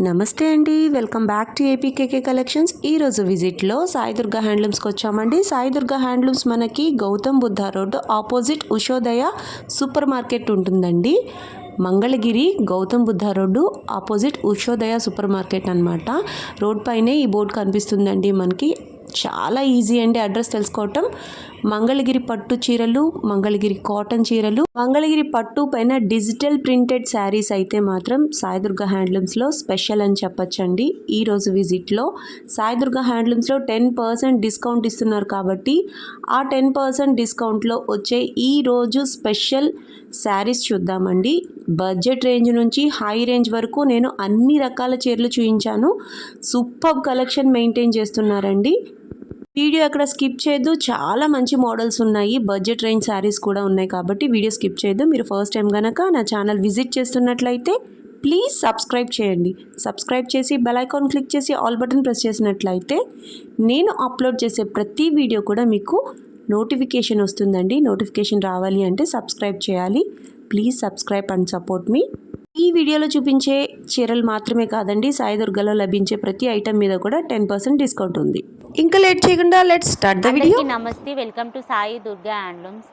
నమస్తే అండి, welcome back to APKK collections. ఈరోజు విజిట్లో సాయి దుర్గా హ్యాండ్లూమ్స్కి వచ్చామండి. సాయి దుర్గా హ్యాండ్లూమ్స్ మనకి Gautam Buddha road opposite Ushodaya supermarket ఉంటుందండి. Mangalagiri Gautam Buddha road opposite Ushodaya supermarket అనమాట. రోడ్ పైనే ఈ బోర్డు కనిపిస్తుందండి మనకి. చాలా ఈజీ అండి అడ్రస్ తెలుసుకోవటం. మంగళగిరి పట్టు చీరలు, మంగళగిరి కాటన్ చీరలు, మంగళగిరి పట్టు పైన డిజిటల్ ప్రింటెడ్ శారీస్ అయితే మాత్రం సాయి దుర్గా హ్యాండ్లూమ్స్లో స్పెషల్ అని చెప్పచ్చండి. ఈరోజు విజిట్లో సాయి దుర్గా హ్యాండ్లూమ్స్లో 10% డిస్కౌంట్ ఇస్తున్నారు కాబట్టి ఆ 10% డిస్కౌంట్లో వచ్చే ఈరోజు స్పెషల్ శారీస్ చూద్దామండి. బడ్జెట్ రేంజ్ నుంచి హై రేంజ్ వరకు నేను అన్ని రకాల చీరలు చూపించాను. సూపర్ కలెక్షన్ మెయింటైన్ చేస్తున్నారండి. వీడియో ఎక్కడ స్కిప్ చేయొద్దు, చాలా మంచి మోడల్స్ ఉన్నాయి. బడ్జెట్ రేంజ్ శారీస్ కూడా ఉన్నాయి కాబట్టి వీడియో స్కిప్ చేయొద్దు. మీరు ఫస్ట్ టైం కనుక నా ఛానల్ విజిట్ చేస్తున్నట్లయితే ప్లీజ్ సబ్స్క్రైబ్ చేయండి. సబ్స్క్రైబ్ చేసి బెల్ ఐకాన్ క్లిక్ చేసి ఆల్ బటన్ ప్రెస్ చేసినట్లయితే నేను అప్లోడ్ చేసే ప్రతి వీడియో కూడా మీకు నోటిఫికేషన్ వస్తుందండి. నోటిఫికేషన్ రావాలి అంటే సబ్స్క్రైబ్ చేయాలి. ప్లీజ్ సబ్స్క్రైబ్ అండ్ సపోర్ట్ మీ. ఈ వీడియోలో చూపించే చీరలు మాత్రమే కాదండి, సాయి దుర్గాలో లభించే ప్రతి ఐటమ్ మీద కూడా 10% డిస్కౌంట్ ఉంది. ఇంకా లేట్ చేయకుండా లెట్స్ స్టార్ట్ ద వీడియో. నమస్తే, welcome to Sai Durga handlooms.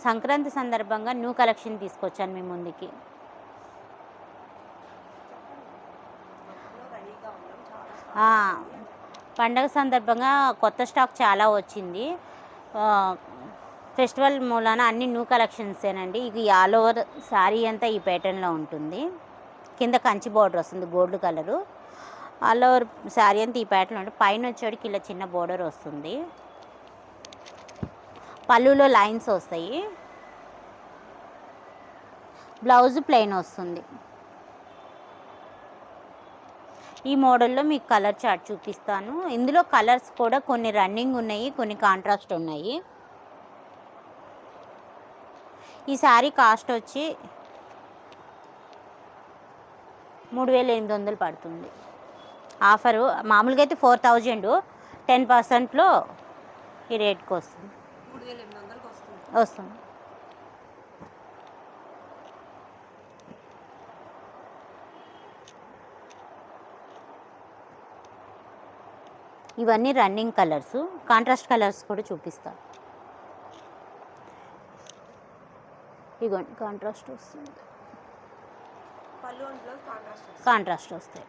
Sankranti సందర్భంగా న్యూ కలెక్షన్ తీసుకొచ్చాను మీ ముందుకి. పండగ సందర్భంగా కొత్త స్టాక్ చాలా వచ్చింది. ఫెస్టివల్ మూలాన అన్ని న్యూ కలెక్షన్సేనండి. ఇది ఆల్ ఓవర్ శారీ అంతా ఈ ప్యాటర్న్లో ఉంటుంది. కింద కంచి బార్డర్ వస్తుంది, gold colour. All over sari అంతా ఈ ప్యాటర్న్ ఉంటుంది. పైన వచ్చేటికి ఇలా చిన్న బోర్డర్ వస్తుంది. పళ్ళులో లైన్స్ వస్తాయి. బ్లౌజ్ ప్లెయిన్ వస్తుంది. ఈ మోడల్లో మీకు కలర్ చార్ట్ చూపిస్తాను. ఇందులో కలర్స్ కూడా కొన్ని రన్నింగ్ ఉన్నాయి, కొన్ని కాంట్రాస్ట్ ఉన్నాయి. ఈ శారీ కాస్ట్ వచ్చి 3800 పడుతుంది. ఆఫరు మామూలుగా అయితే 4000, 10%లో ఈ రేట్కి వస్తుంది. ఇవన్నీ రన్నింగ్ కలర్స్. కాంట్రాస్ట్ కలర్స్ కూడా చూపిస్తాను. ఇదిగోండి, కాంట్రాస్ట్ వస్తుంది. కాంట్రాస్ట్ వస్తాయి.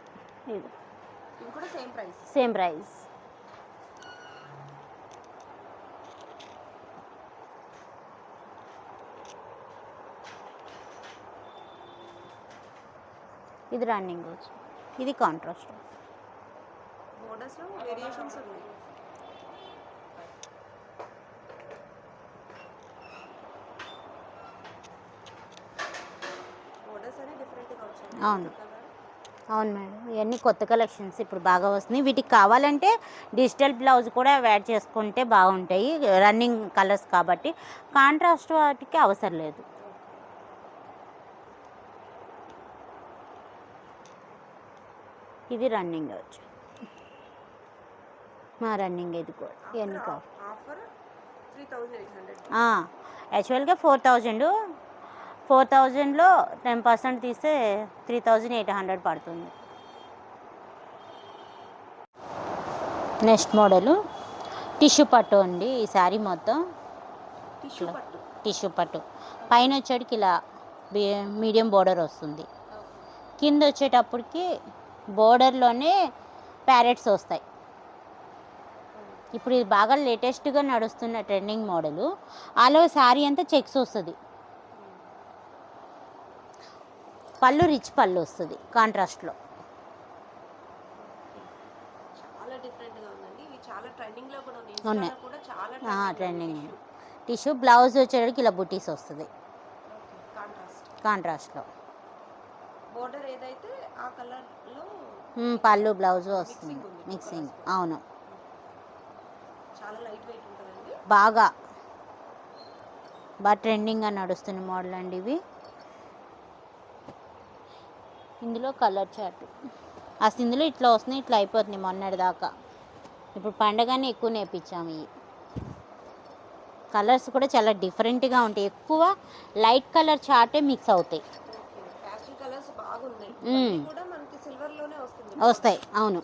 ఇది కూడా సేమ్ ప్రైస్. ఇది రన్నింగ్ వచ్చి, ఇది కాంట్రాస్ట్. అవును మేడం, ఇవన్నీ కొత్త కలెక్షన్స్ ఇప్పుడు బాగా వస్తున్నాయి. వీటికి కావాలంటే డిజిటల్ బ్లౌజ్ కూడా యాడ్ చేసుకుంటే బాగుంటాయి, రన్నింగ్ కలర్స్ కాబట్టి. కాంట్రాస్ట్ వాటికి అవసరం లేదు. ఇది రన్నింగ్ వచ్చి రన్నింగ్. ఇది కూడా ఇవన్నీ కావాలి. యాక్చువల్గా 4000లో 10% తీస్తే 3800 పడుతుంది. నెక్స్ట్ మోడలు టిష్యూ పట్టు అండి. ఈ శారీ మొత్తం టిష్యూ పట్టు. పైన వచ్చేటికి ఇలా మీడియం బోర్డర్ వస్తుంది. కింద వచ్చేటప్పటికి బోర్డర్లోనే ప్యారెట్స్ వస్తాయి. ఇప్పుడు ఇది బాగా లేటెస్ట్గా నడుస్తున్న ట్రెండింగ్ మోడలు. అలా శారీ అంతా చెక్స్ వస్తుంది. పళ్ళు రిచ్ పళ్ళు వస్తుంది కాంట్రాస్ట్లో. ఉన్నాయి, ట్రెండింగ్. టిష్యూ బ్లౌజ్ వచ్చేటికి ఇలా బుటీస్ వస్తుంది కాంట్రాస్ట్లో. పళ్ళు బ్లౌజ్ వస్తుంది మిక్సింగ్. అవును, బాగా ట్రెండింగ్గా నడుస్తున్న మోడల్ అండి ఇవి. ఇందులో కలర్ చార్ట్ అసలు ఇందులో ఇట్లా వస్తున్నాయి, ఇట్లా అయిపోతుంది మొన్నటి దాకా. ఇప్పుడు పండగనే ఎక్కువ నేర్పించాము. ఇవి కలర్స్ కూడా చాలా డిఫరెంట్గా ఉంటాయి. ఎక్కువ లైట్ కలర్ చార్టే మిక్స్ అవుతాయి. కలర్లోనే వస్తుంది. వస్తాయి. అవును.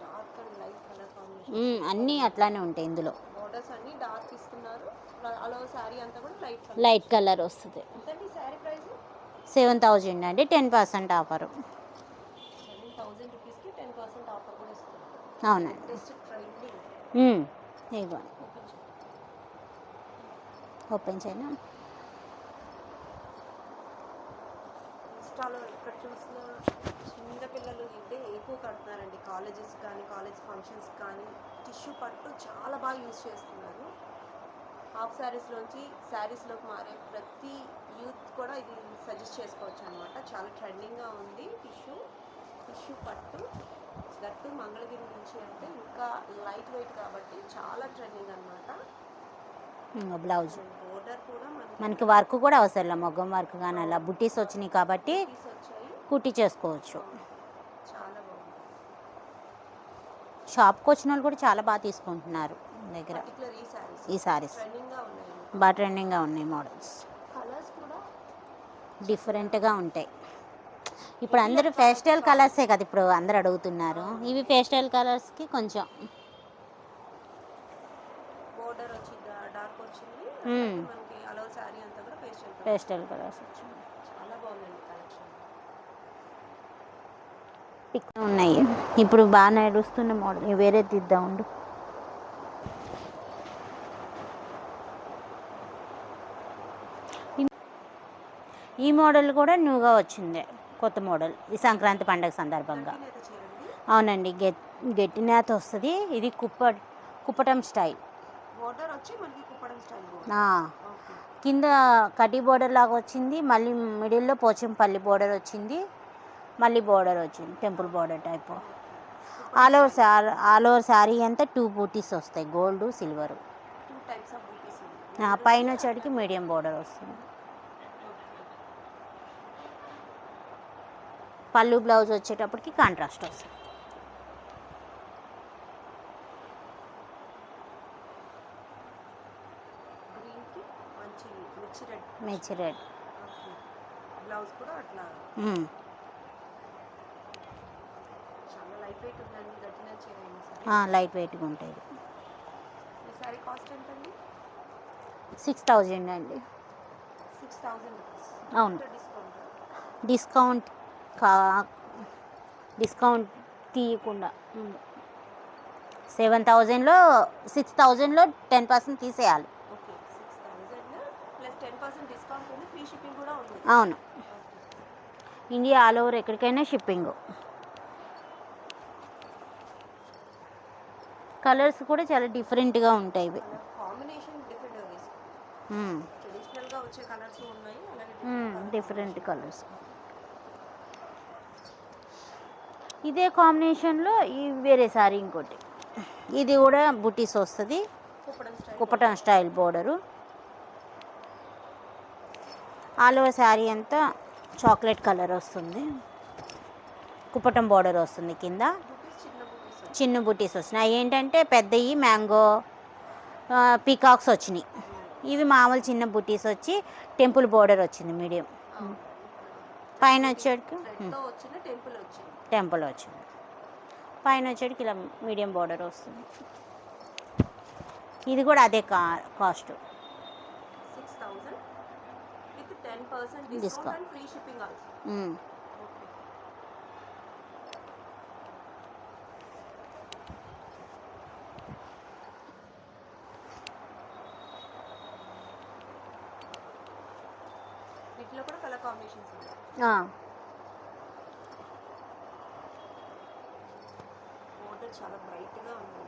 Dark and light colour combination. అన్నీ అట్లానే ఉంటాయి ఇందులో. బోర్డర్స్ అన్ని డార్క్ ఇస్తున్నారు. అలా సారీ అంతా కూడా లైట్ కలర్ వస్తుంది. ఎంతండి సారీ ప్రైస్? 7,000 అండి. 10% ఆఫర్. 7,000 రూపీస్కి 10% ఆఫర్ కూడా ఇస్తున్నారు. అవునండి. Latest trending. ఇవ్వండి, ఓపెన్ చేయనా? ఇన్స్టాలో ఎక్కడ చూసినా చిన్న పిల్లలు అయితే ఎక్కువ కడుతున్నారండి. కాలేజెస్ కానీ కాలేజ్ ఫంక్షన్స్ కానీ టిష్యూ పట్టు చాలా బాగా యూజ్ చేస్తున్నారు. హాఫ్ శారీస్లోంచి శారీస్లోకి మారే ప్రతి యూత్ కూడా ఇది సజెస్ట్ చేసుకోవచ్చు అనమాట. చాలా ట్రెండింగ్గా ఉంది టిష్యూ పట్టు. దట్టు మంగళగిరి నుంచి అంటే ఇంకా లైట్ వెయిట్ కాబట్టి చాలా ట్రెండింగ్ అనమాట. బ్లౌజ్ బోర్డర్ కూడా మనకి వర్క్ కూడా అవసరం లేదు. మొగ్గం వర్క్ కానీ అలా బుట్టీస్ వచ్చినాయి కాబట్టి వచ్చాయి. కుట్టి చేసుకోవచ్చు. చాలా బాగుంది. షాప్కి వచ్చిన వాళ్ళు కూడా చాలా బాగా తీసుకుంటున్నారు దగ్గర. పర్టికులర్ ఈ సారీస్ ట్రెండింగ్గా ఉన్నాయి. బాగా ట్రెండింగ్గా ఉన్నాయి మోడల్స్. కలర్స్ కూడా డిఫరెంట్గా ఉంటాయి. ఇప్పుడు అందరూ పేస్టల్ కలర్సే కదా ఇప్పుడు అందరు అడుగుతున్నారు. ఇవి పేస్టల్ కలర్స్కి కొంచెం బోర్డర్ వచ్చి డార్క్ వచ్చింది. మనకి అలో సారీ అంతా కూడా పేస్టల్ కలర్స్ వచ్చింది. చాలా బాగుందండి కలెక్షన్. పిక్ ఉన్నాయి. ఇప్పుడు బాగా నడుస్తున్న మోడల్ వేరే తీద్దాం ఉండు. ఈ మోడల్ కూడా న్యూగా వచ్చింది, కొత్త మోడల్. ఈ సంక్రాంతి పండుగ సందర్భంగా. అవునండి, గెట్టినేత వస్తుంది. ఇది కుప్పటం స్టైల్. బోర్డర్ వచ్చి మనకి కుప్పడం స్టైల్. కింద కడ్డీ బోర్డర్ లాగా వచ్చింది. మళ్ళీ మిడిల్లో పోచంపల్లి బోర్డర్ వచ్చింది. మళ్ళీ బోర్డర్ వచ్చింది temple border type. All over sari అంతా 2 బూటీస్ వస్తాయి, గోల్డ్ సిల్వర్. పైన వచ్చేటికి మీడియం బోర్డర్ వస్తుంది. పళ్ళు బ్లౌజ్ వచ్చేటప్పటికి కాంట్రాస్ట్ వస్తుంది. మిర్చి రెడ్ బ్లౌజ్ కూడా అట్లా చాలా లైట్ వెయిట్ ఉందండి. గట్టిన చీర. లైట్ వెయిట్గా ఉంటాయి. ఈ సారీ కాస్ట్ ఎంతండి? 6,000 అండి. 6,000 రూపీస్. అవును. డిస్కౌంట్ తీయకుండా 7,000లో 6,000లో 10% తీసేయాలి. ఓకే, 6,000 ప్లస్ 10% డిస్కౌంట్ ఉంది. ఫ్రీ షిప్పింగ్ కూడా ఉంది. అవును, ఇండియా ఆల్ ఓవర్ ఎక్కడికైనా షిప్పింగ్. కలర్స్ కూడా చాలా డిఫరెంట్గా ఉంటాయి. ఇవి కాంబినేషన్ డిఫరెంట్. ట్రెడిషనల్గా వచ్చే కలర్స్ ఉన్నాయి, అలాగే డిఫరెంట్ కలర్స్. ఇదే కాంబినేషన్లో ఈ వేరే సారీ ఇంకోటి. ఇది కూడా బుటీస్ వస్తుంది. Kuppadam style border. All over sari అంతా చాక్లెట్ కలర్ వస్తుంది. కుప్పటం బోర్డర్ వస్తుంది. కింద చిన్న బుటీస్ వస్తున్నాయి. ఏంటంటే పెద్దవి మ్యాంగో పీకాక్స్ వచ్చినాయి. ఇవి మామూలు చిన్న బుటీస్ వచ్చి టెంపుల్ బోర్డర్ వచ్చింది మీడియం. పైన వచ్చేటికి టెంపుల్ వచ్చింది. పైన వచ్చేటికి ఇలా మీడియం బోర్డర్ వస్తుంది. ఇది కూడా అదే cost. 6,000 with 10% discount, free shipping also. వీటిలో కూడా కలర్ కాంబినేషన్స్ ఉన్నాయి. బోర్డర్ చాలా బ్రైట్గా ఉంది.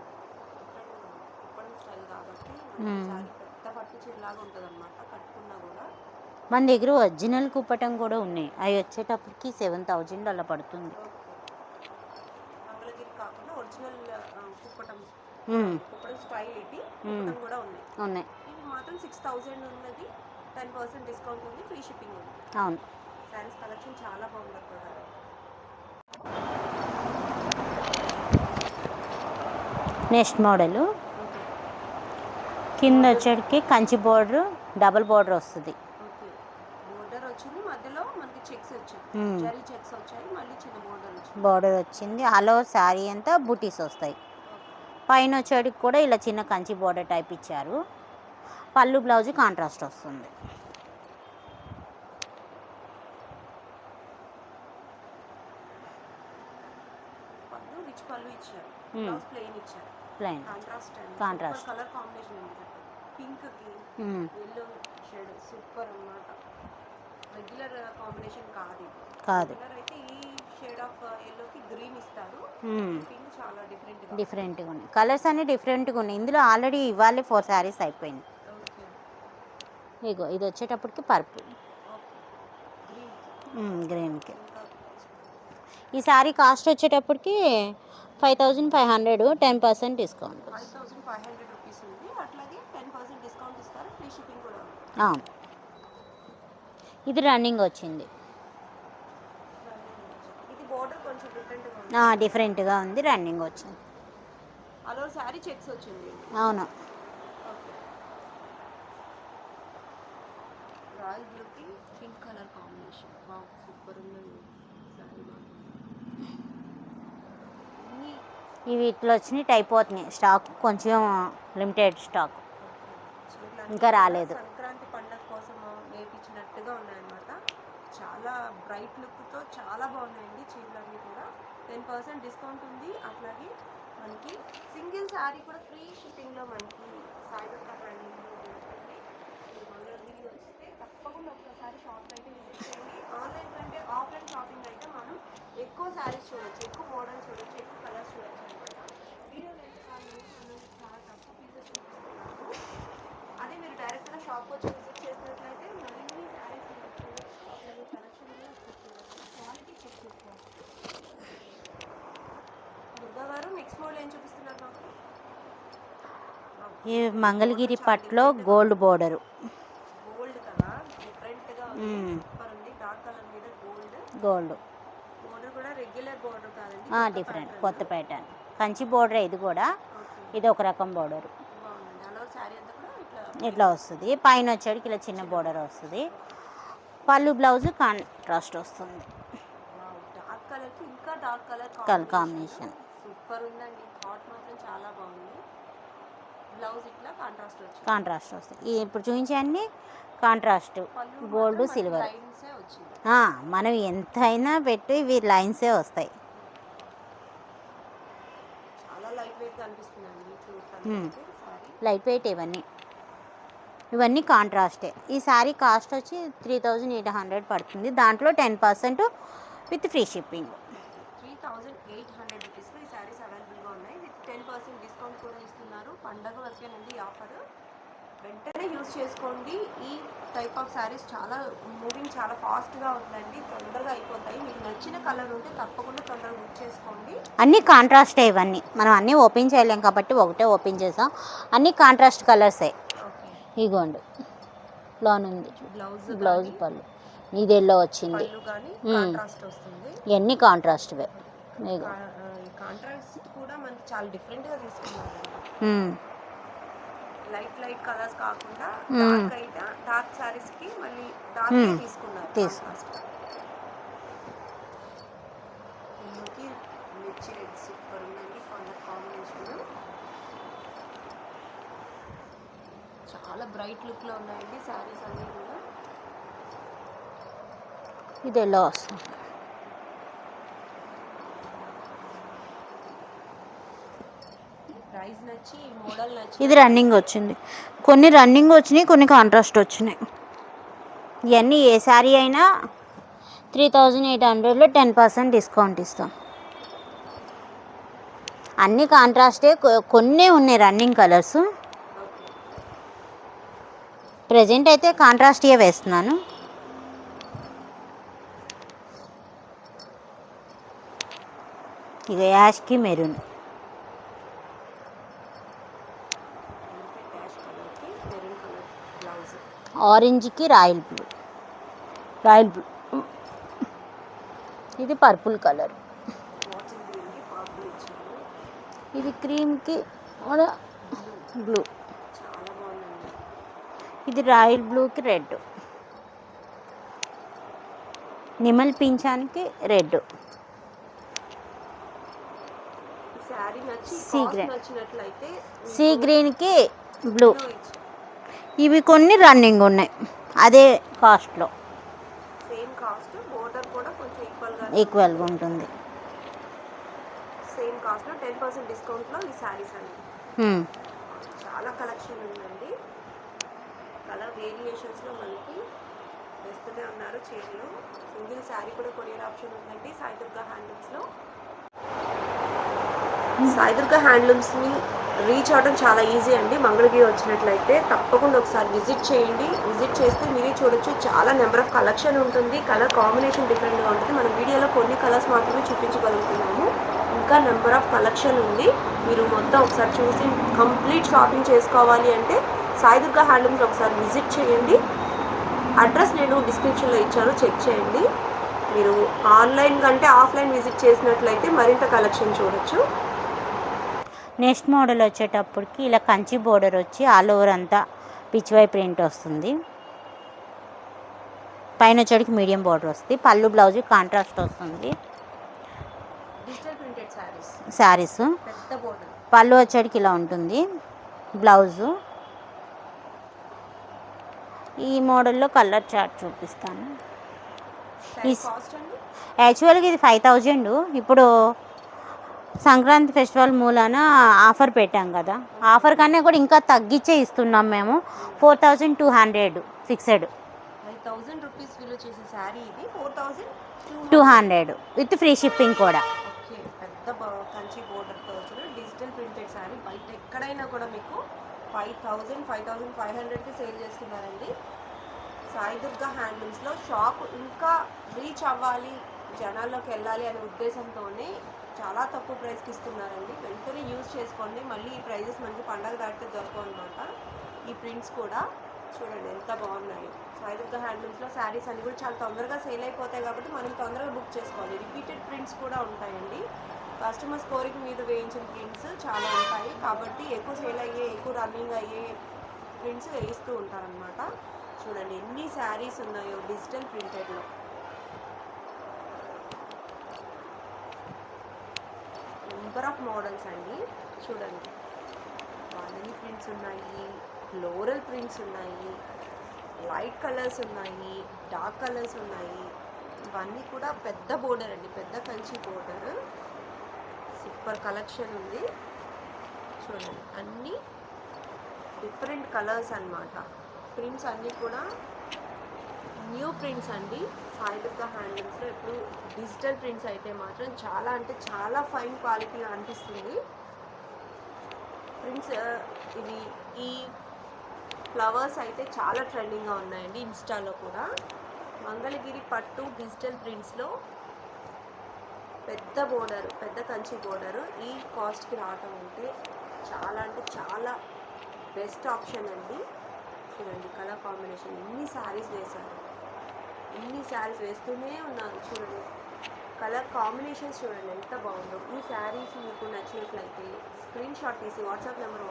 కుప్పడం స్టైల్ కాబట్టి సారీ పెద్ద పట్టు చీరలాగా ఉంటుంది అనమాట. కట్టుకున్నా కూడా మన దగ్గర ఒరిజినల్ కుప్పటం కూడా ఉన్నాయి. అవి వచ్చేటప్పటికి 7,000 అలా పడుతుంది. మంగళగిరి కాకుండా ఒరిజినల్ కుప్పటం స్టైల్ ఇది కుప్పటం కూడా ఉన్నాయి. ఇది మాత్రం 6,000 ఉన్నది. 10% డిస్కౌంట్ ఉంది, ఫ్రీ షిప్పింగ్ ఉంది. అవును, శారీస్ కలెక్షన్ చాలా బాగుంది కదా. నెక్స్ట్ మోడలు కింద వచ్చేటికి కంచి బోర్డర్, డబుల్ బోర్డర్ వస్తుంది. ఓకే, బోర్డర్ వచ్చింది. మధ్యలో మనకి చెక్స్ వచ్చాయి, మ్మ్. జరీ చెక్స్ వచ్చాయి, మళ్ళీ చిన్న బోర్డర్ వచ్చింది. బార్డర్ వచ్చింది. ఆల్ ఓవర్ శారీ అంతా బూటీస్ వస్తాయి. పైన వచ్చేటికి కూడా ఇలా చిన్న కంచి బార్డర్ టైప్ ఇచ్చారు. పళ్ళు బ్లౌజ్ కాంట్రాస్ట్ వస్తుంది. పళ్ళు రిచ్ పళ్ళు ఇచ్చారు, మ్మ్. బ్లౌజ్ ప్లెయిన్ ఇచ్చారు. ప్లెయిన్ కాంట్రాస్ట్ అండి, కాంట్రాస్ట్. సూపర్ కలర్ కాంబినేషన్ ఉంది. పింక్ కి ఎల్లో షేడ్ సూపర్ అన్నమాట. రెగ్యులర్ కాంబినేషన్ కాదు ఇది. కాదు, రెగ్యులర్ అయితే ఈ షేడ్ ఆఫ్ ఎల్లోకి గ్రీన్ ఇస్తారు, పింక్ చాలా డిఫరెంట్గా. డిఫరెంట్గా ఉన్నాయి. కలర్స్ అన్నీ డిఫరెంట్గా ఉన్నాయి. ఇందులో ఆల్రెడీ ఇవాళ 4 శారీస్ అయిపోయింది. ఓకే, ఇగో ఇది వచ్చేటప్పటికి పర్పుల్ గ్రీన్ గ్రీన్కి. ఇంకా ఈ శారీ కాస్ట్ వచ్చేటప్పటికి 5500, 10% డిస్కౌంట్. 5500 రూపీస్ ఉంది. అట్లాగే 10% డిస్కౌంట్ ఇస్తారు, ఫ్రీ షిప్పింగ్ కూడా ఉంది. ఇది రన్నింగ్ వచ్చింది. ఇది బోర్డర్ కొంచెం డిఫరెంట్గా ఉంది. డిఫరెంట్గా ఉంది, రన్నింగ్ వచ్చింది. అలో శారీ చెక్స్ వచ్చింది. అవును. ఓకే, రాయల్ బ్లూకి pink colour combination, wow super ఉందండి శారీ. అన్నీ ఇవి ఇట్లా వచ్చినాయి, అయిపోతున్నాయి. స్టాక్ కొంచెం లిమిటెడ్ స్టాక్, చీరలు ఇంకా రాలేదు. సంక్రాంతి పండగ కోసం నేర్పించినట్టుగా ఉన్నాయన్నమాట. చాలా బ్రైట్ లుక్తో చాలా బాగున్నాయండి చీరలన్నీ కూడా. 10% డిస్కౌంట్ ఉంది. అట్లాగే మనకి సింగిల్ శారీ కూడా ఫ్రీ షిప్పింగ్లో మనకి సాయిదుర్గా హ్యాండ్లూమ్లో ఉంటుంది. వీడియో వస్తే తప్పకుండా ఒక్కసారి షాప్ అయితే విజిట్ చేయండి. ఆన్లైన్ కంటే ఆఫ్లైన్ షాపింగ్ అయితే మనం ఎక్కువ శారీస్ చూడొచ్చు, ఎక్కువ మోడల్స్ చూడొచ్చు, ఎక్కువ కలర్స్ చూడొచ్చు అనమాట. వీడియోలో అయితే మనం చాలా తక్కువ పీసెస్ చూపిస్తున్నాము. అదే మీరు డైరెక్ట్గా షాప్కి వచ్చి విజిట్ చేసినట్లయితే మరిన్ని శారీస్ చూడొచ్చు, అట్లాగే కలెక్షన్ కూడా చూడొచ్చు, క్వాలిటీ చెక్ చేసుకోవచ్చు. దుర్గా గారు నెక్స్ట్ మోడల్ ఏం చూపిస్తున్నారు మాకు? ఈ మంగళగిరి పట్టులో గోల్డ్ బోర్డరు. గోల్డ్ కదా, డిఫరెంట్గా ఉంది, సూపర్ ఉంది. డార్క్ కలర్ మీద గోల్డ్ బోర్డర్ కూడా రెగ్యులర్ బోర్డర్ కాదండి, డిఫరెంట్, కొత్త ప్యాటర్న్. కంచి బోర్డర్ ఇది కూడా. ఇది ఒక రకం బోర్డర్. బాగుంది. అలా శారీ అంతా కూడా ఇట్లా వస్తుంది. పైన వచ్చేటికి ఇలా చిన్న బోర్డర్ వస్తుంది. పళ్ళు బ్లౌజ్ కాంట్రాస్ట్ వస్తుంది. డార్క్ కలర్కి ఇంకా డార్క్ కలర్ కాంబినేషన్ సూపర్ ఉందండి. థాట్ మాత్రం చాలా బాగుంది. బ్లౌజ్ ఇట్లా కాంట్రాస్ట్ వచ్చింది, కాంట్రాస్ట్ వస్తుంది. ఇప్పుడు చూపించే అన్ని కాంట్రాస్ట్, గోల్డ్ సిల్వర్. లైన్సే వచ్చింది. మనం ఎంతైనా పెట్టి ఇవి లైన్సే వస్తాయి. చాలా లైట్ వెయిట్ అనిపిస్తుందండి చూడటానికి సారీ. లైట్ వెయిట్ ఇవన్నీ కాంట్రాస్టే. ఈ శారీ కాస్ట్ వచ్చి 3800 పడుతుంది. దాంట్లో 10% విత్ ఫ్రీ షిప్పింగ్. 3800 రూపీస్లో ఈ శారీస్ అవైలబుల్గా ఉన్నాయి. విత్ 10% డిస్కౌంట్ కూడా ఇస్తున్నారు. పండగ వరకేనండి ఈ ఆఫర్. వెంటనే యూజ్ చేసుకోండి. ఈ టైప్ ఆఫ్ శారీస్ చాలా మూవింగ్ చాలా ఫాస్ట్గా ఉందండి, తొందరగా అయిపోతాయి. మీకు నచ్చిన కలర్ ఉంటే తప్పకుండా తొందరగా బుక్ చేసుకోండి. అన్నీ కాంట్రాస్టే. ఇవన్నీ మనం అన్నీ ఓపెన్ చేయలేం కాబట్టి ఒకటే ఓపెన్ చేసాం. అన్నీ కాంట్రాస్ట్ కలర్సే. ఓకే, ఇగోండి లోన్ ఉంది, బ్లౌజ్ పళ్ళు ఇది ఎల్లో వచ్చింది. పళ్ళు కానీ కాంట్రాస్ట్ వస్తుంది. ఇవన్నీ కాంట్రాస్ట్వే. ఈ కాంట్రాస్ట్ కూడా మనకి చాలా డిఫరెంట్గా తీసుకున్నారు. లైట్ కలర్స్ కాకుండా డార్క్ అయితే డార్క్ సారీస్ కి మళ్ళీ డార్క్ తీసుకున్నారు. దీనికి మిర్చి రెడ్ సూపర్ ఉందండి, కలర్ కాంబినేషన్ చాలా బ్రైట్ లుక్ లో ఉన్నాయండి సారీస్ అన్నీ కూడా. ఇది ఎలా వస్తుంది? ప్రైస్ నచ్చి మోడల్ నచ్చి ఇది రన్నింగ్ వచ్చింది. కొన్ని రన్నింగ్ వచ్చినాయి, కొన్ని కాంట్రాస్ట్ వచ్చినాయి. ఇవన్నీ ఏ శారీ అయినా 3800లో 10% డిస్కౌంట్ ఇస్తాం. అన్నీ కాంట్రాస్టే, కొన్ని ఉన్నాయి రన్నింగ్ కలర్స్. ప్రజెంట్ అయితే కాంట్రాస్టే వేస్తున్నాను. ఇక యాష్కి మెరూన్, ఆరెంజ్కి రాయల్ బ్లూ. ఇది పర్పుల్ కలర్. ఇది క్రీమ్కి బ్లూ. ఇది రాయల్ బ్లూకి రెడ్. నిమల్ పింఛానికి రెడ్, శారీ నచ్చి సీ కాస్ట్ గ్రీన్, నచ్చినట్లయితే సీ గ్రీన్కి బ్లూ. blue ఇచ్చి ఇవి కొన్ని రన్నింగ్ ఉన్నాయి అదే కాస్ట్లో, సేమ్ కాస్ట్, బోర్డర్ కూడా కొంచెం ఈక్వల్గా ఉంటుంది. సేమ్ కాస్ట్లో 10% డిస్కౌంట్లో ఈ శారీస్ అండి. చాలా కలెక్షన్ ఉందండి. కలర్ వేరియేషన్స్లో మనకి వేస్తూనే ఉన్నారు చీరలు. సింగిల్ శారీ కూడా కొరియర్ ఆప్షన్ ఉందండి సాయి దుర్గా హ్యాండ్లూమ్స్లో. సాయి దుర్గా హ్యాండ్లూమ్స్ని రీచ్ అవ్వడం చాలా ఈజీ అండి. మంగళగిరి వచ్చినట్లయితే తప్పకుండా ఒకసారి విజిట్ చేయండి. విజిట్ చేస్తే మీరే చూడొచ్చు, చాలా నెంబర్ ఆఫ్ కలెక్షన్ ఉంటుంది. కలర్ కాంబినేషన్ డిఫరెంట్గా ఉంటుంది. మనం వీడియోలో కొన్ని కలర్స్ మాత్రమే చూపించగలుగుతున్నాము, ఇంకా నెంబర్ ఆఫ్ కలెక్షన్ ఉంది. మీరు మొత్తం ఒకసారి చూసి కంప్లీట్ షాపింగ్ చేసుకోవాలి అంటే సాయి దుర్గా హ్యాండ్లూమ్స్ ఒకసారి విజిట్ చేయండి. అడ్రస్ నేను డిస్క్రిప్షన్లో ఇచ్చాను, చెక్ చేయండి. మీరు ఆన్లైన్ కంటే ఆఫ్లైన్ విజిట్ చేసినట్లయితే మరింత కలెక్షన్ చూడొచ్చు. నెక్స్ట్ మోడల్ వచ్చేటప్పటికి ఇలా కంచి బోర్డర్ వచ్చి ఆల్ ఓవర్ అంతా పిచ్వై ప్రింట్ వస్తుంది. పైన వచ్చేటికి మీడియం బోర్డర్ వస్తుంది. పళ్ళు బ్లౌజ్ కాంట్రాస్ట్ వస్తుంది. డిజిటల్ ప్రింటెడ్ శారీస్ పెద్ద బోర్డర్, పళ్ళు వచ్చేటికి ఇలా ఉంటుంది. బ్లౌజు ఈ మోడల్లో కలర్ చార్ట్ చూపిస్తాను. కాస్ట్ అండి యాక్చువల్గా ఇది 5000. ఇప్పుడు సంక్రాంతి ఫెస్టివల్ మూలాన ఆఫర్ పెట్టాం కదా, ఆఫర్ కన్నా కూడా ఇంకా తగ్గించే ఇస్తున్నాం మేము. 4200 ఫిక్స్డ్, 5000 రూపీస్ విలువ చేసే శారీ ఇది 4200 విత్ ఫ్రీ షిప్పింగ్ కూడా. ఓకే, పెద్ద కంచి బోర్డర్తో వచ్చిన డిజిటల్ ప్రింటెడ్ శారీ బయట ఎక్కడైనా కూడా మీకు 5500కి సేల్ చేస్తున్నారండి. సాయి దుర్గా హ్యాండ్లూమ్స్లో షాప్ ఇంకా రీచ్ అవ్వాలి, జనాల్లోకి వెళ్ళాలి అనే ఉద్దేశంతోనే చాలా తక్కువ ప్రైస్కి ఇస్తున్నారండి. వెంటనే యూజ్ చేసుకోండి. మళ్ళీ ఈ ప్రైజెస్ మనకి పండగ దాటితే దొరకవు అనమాట. ఈ ప్రింట్స్ కూడా చూడండి ఎంత బాగున్నాయి. సాయి దుర్గా హ్యాండ్లూమ్స్లో శారీస్ అన్ని కూడా చాలా తొందరగా సేల్ అయిపోతాయి కాబట్టి మనం తొందరగా బుక్ చేసుకోవాలి. రిపీటెడ్ ప్రింట్స్ కూడా ఉంటాయండి. కస్టమర్స్ కోరిక మీద వేయించిన ప్రింట్స్ చాలా ఉంటాయి కాబట్టి ఎక్కువ సేల్ అయ్యే, ఎక్కువ రన్నింగ్ అయ్యే ప్రింట్స్ వేయిస్తూ ఉంటారనమాట. చూడండి ఎన్ని శారీస్ ఉన్నాయో డిజిటల్ ప్రింటెడ్లో. నెంబర్ ఆఫ్ మోడల్స్ అండి. చూడండి బాంధనీ ప్రింట్స్ ఉన్నాయి, ఫ్లోరల్ ప్రింట్స్ ఉన్నాయి, లైట్ కలర్స్ ఉన్నాయి, డార్క్ కలర్స్ ఉన్నాయి. ఇవన్నీ కూడా పెద్ద బోర్డర్ అండి, పెద్ద కంచి బోర్డర్. సూపర్ కలెక్షన్ ఉంది. చూడండి అన్నీ డిఫరెంట్ కలర్స్ అన్నమాట. ప్రింట్స్ అన్నీ కూడా న్యూ ప్రింట్స్ అండి. సాయి దుర్గా హ్యాండ్లూమ్స్లో ఇప్పుడు డిజిటల్ ప్రింట్స్ అయితే మాత్రం చాలా అంటే చాలా ఫైన్ క్వాలిటీ అనిపిస్తుంది. ప్రింట్స్ ఇవి ఈ ఫ్లవర్స్ అయితే చాలా ట్రెండింగ్గా ఉన్నాయండి ఇన్స్టాలో కూడా. మంగళగిరి పట్టు డిజిటల్ ప్రింట్స్లో పెద్ద బోర్డరు, పెద్ద కంచి బోర్డరు ఈ కాస్ట్కి రావటం అంటే చాలా బెస్ట్ ఆప్షన్ అండి. చూడండి కలర్ కాంబినేషన్, ఎన్ని శారీస్ వేశారు, ఎన్ని శారీస్ వేస్తూనే ఉన్నారు. చూడండి కలర్ కాంబినేషన్స్ చూడండి ఎంత బాగుందో. ఈ శారీస్ మీకు నచ్చినట్లయితే స్క్రీన్ షాట్ తీసి వాట్సాప్ నెంబర్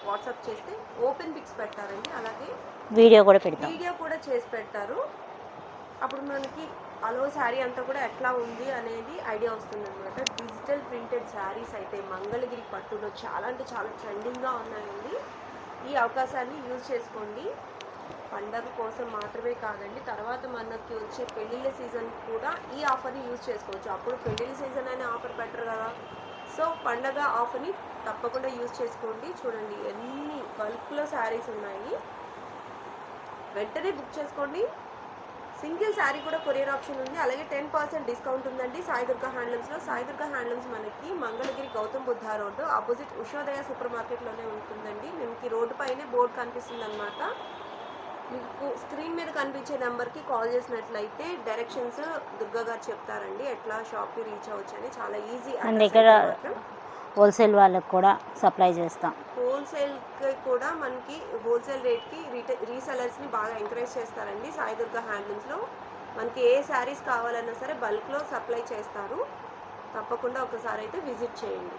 వాట్సాప్ చేస్తే ఓపెన్ పిక్స్ పెడతారండి. అలాగే వీడియో కూడా చేసి పెడతారు. అప్పుడు మనకి అలో శారీ అంతా కూడా ఎట్లా ఉంది అనేది ఐడియా వస్తుంది అనమాట. డిజిటల్ ప్రింటెడ్ శారీస్ అయితే మంగళగిరి పట్టులో చాలా అంటే చాలా ట్రెండింగ్గా ఉన్నాయండి. ఈ అవకాశాన్ని యూజ్ చేసుకోండి. పండగ కోసం మాత్రమే కాదండి, తర్వాత మనకి వచ్చే పెళ్ళిళ్ళ సీజన్ కూడా ఈ ఆఫర్ని యూజ్ చేసుకోవచ్చు. అప్పుడు పెళ్ళిళ్ళ సీజన్ అనే ఆఫర్ పెట్టరు కదా, సో పండగ ఆఫర్ని తప్పకుండా యూజ్ చేసుకోండి. చూడండి ఎన్ని బల్క్లో శారీస్ ఉన్నాయి, వెంటనే బుక్ చేసుకోండి. సింగిల్ శారీ కూడా కొరియర్ ఆప్షన్ ఉంది. అలాగే 10% డిస్కౌంట్ ఉందండి సాయి దుర్గా హ్యాండ్లూమ్స్లో. సాయి దుర్గా హ్యాండ్లూమ్స్ మనకి Mangalagiri Gautam Buddha road opposite Ushodaya super మార్కెట్లోనే ఉంటుందండి. మీకు రోడ్డు పైనే బోర్డు కనిపిస్తుంది అనమాట. మీకు స్క్రీన్ మీద కనిపించే నెంబర్కి కాల్ చేసినట్లయితే డైరెక్షన్స్ దుర్గా గారు చెప్తారండి, ఎట్లా షాప్కి రీచ్ అవ్వచ్చు అని. చాలా ఈజీ. దగ్గర హోల్సేల్ వాళ్ళకి కూడా సప్లై చేస్తాం. హోల్సేల్కి కూడా మనకి హోల్సేల్ రేట్కి రీసెలర్స్ని బాగా ఎంకరేజ్ చేస్తారండి సాయి దుర్గా హ్యాండ్లూమ్స్లో. మనకి ఏ శారీస్ కావాలన్నా సరే బల్క్లో సప్లై చేస్తారు. తప్పకుండా ఒకసారి అయితే విజిట్ చేయండి.